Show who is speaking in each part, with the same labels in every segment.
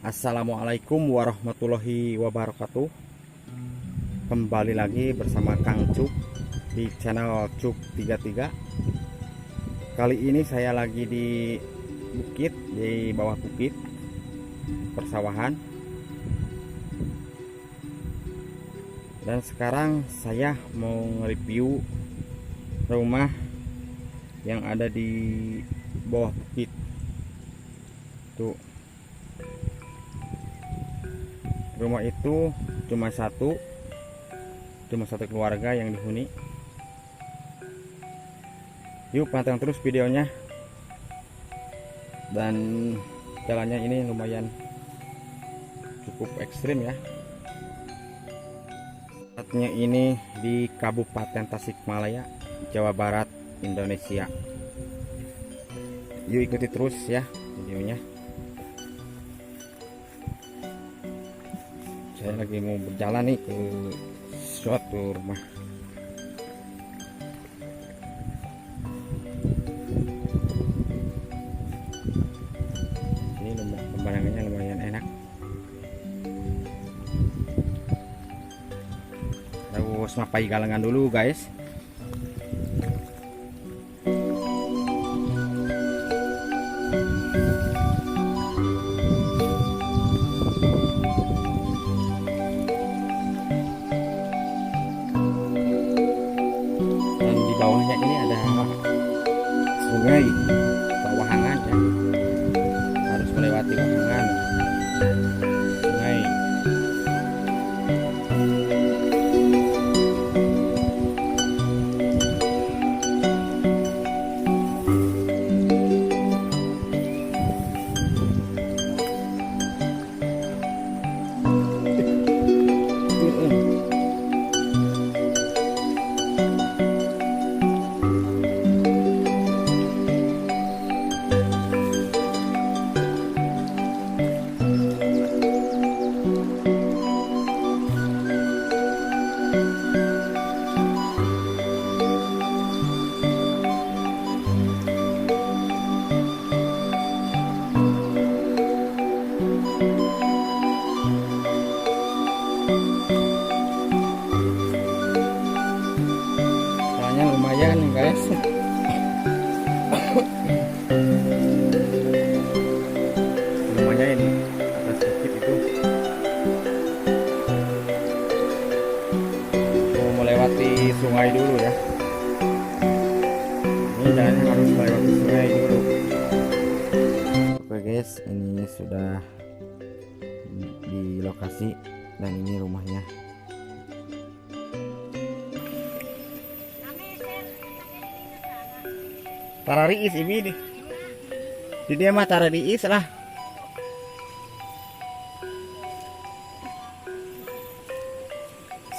Speaker 1: Assalamualaikum warahmatullahi wabarakatuh. Kembali lagi bersama Kang Cuk di channel Cuk 33. Kali ini saya lagi di bukit, di bawah bukit persawahan. Dan sekarang saya mau nge-review rumah yang ada di bawah bukit. Tuh. Rumah itu cuma satu keluarga yang dihuni. Yuk pantang terus videonya. Dan jalannya ini lumayan cukup ekstrim ya. Tempatnya ini di Kabupaten Tasikmalaya, Jawa Barat, Indonesia. Yuk ikuti terus ya videonya. Saya lagi mau berjalan nih ke suatu rumah. Ini pemandangannya lumayan enak. Terus mapai galengan dulu guys. Bawahnya ini ada sungai atau wahangan ya, harus melewati wahangan sungai. Lumayan guys. Lumayan ini atas bukit itu. Mau melewati sungai dulu ya. Ini jalannya harus melewati sungai dulu. Oke guys, ini sudah di lokasi dan ini rumahnya. Tarariis ini di dia mah tarariis lah.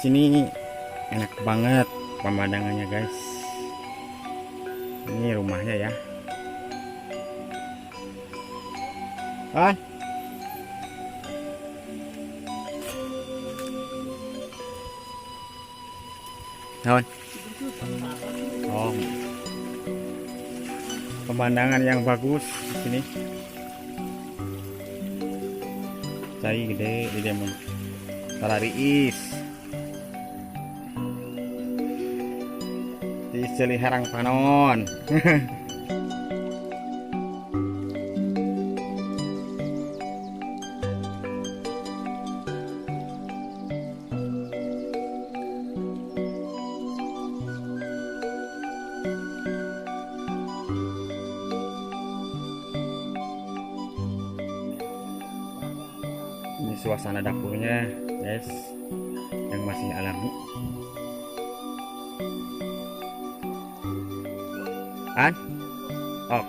Speaker 1: Sini enak banget pemandangannya guys. Ini rumahnya ya. Naon? Oh. Pemandangan yang bagus di sini. Cai gede di demen. Tarariis. Di Ciliharang Panon. Ini suasana dapurnya guys, yang masih alami. Oh.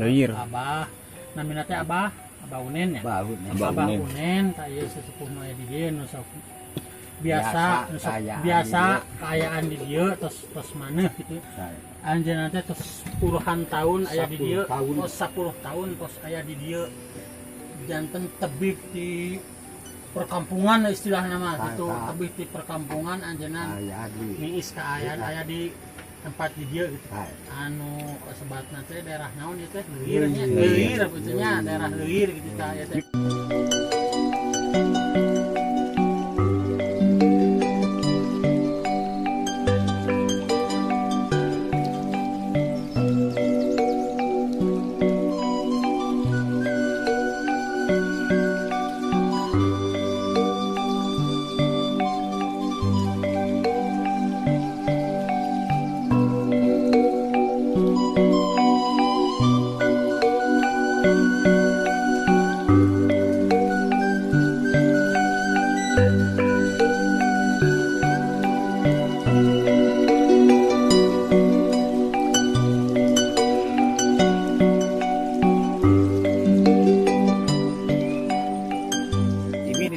Speaker 1: Leuwir.
Speaker 2: Abah namina teh Abah Unen ya.
Speaker 1: Abah
Speaker 2: Unen taya sesepuh nu aya di dieu nu sok biasa kaayaan di dieu tos maneh gitu. Anjeunna teh tos puluhan tahun aya di dieu, tos 10 tahun tos aya di dieu. Janten tebih di perkampungan istilahna mah gitu, tebih di perkampungan anjeunna niis kaayaan aya di tempat di dieu gitu. Anu kasebatna teh daerah naon ieu teh? Leuwir nya. Leuwir betulnya daerah Leuwir gitu tah ya teh.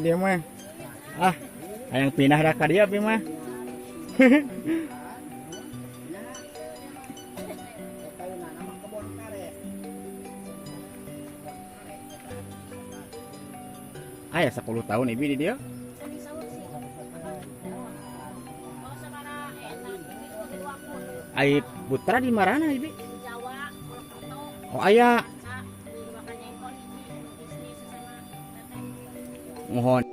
Speaker 1: Dia mah hayang pindah dah ka dieu mah. Aya 10 tahun ibi di dieu. Ai putra di marana ibi? Oh aya. Mohon.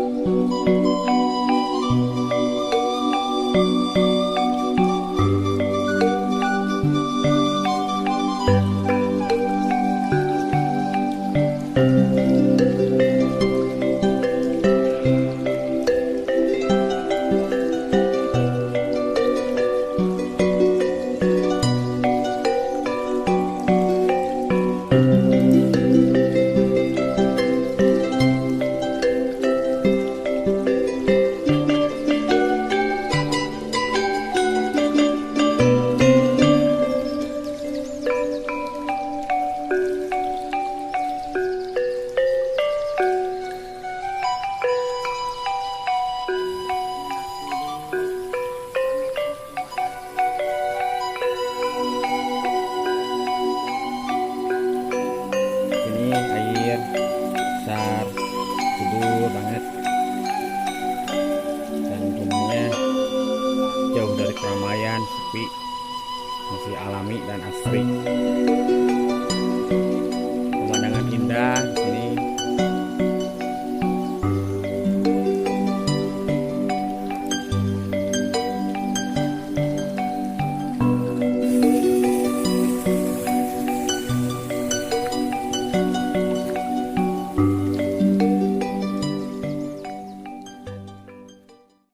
Speaker 1: Besar, subur banget, dan rumahnya jauh dari keramaian, sepi, masih alami dan asri. Pemandangan indah,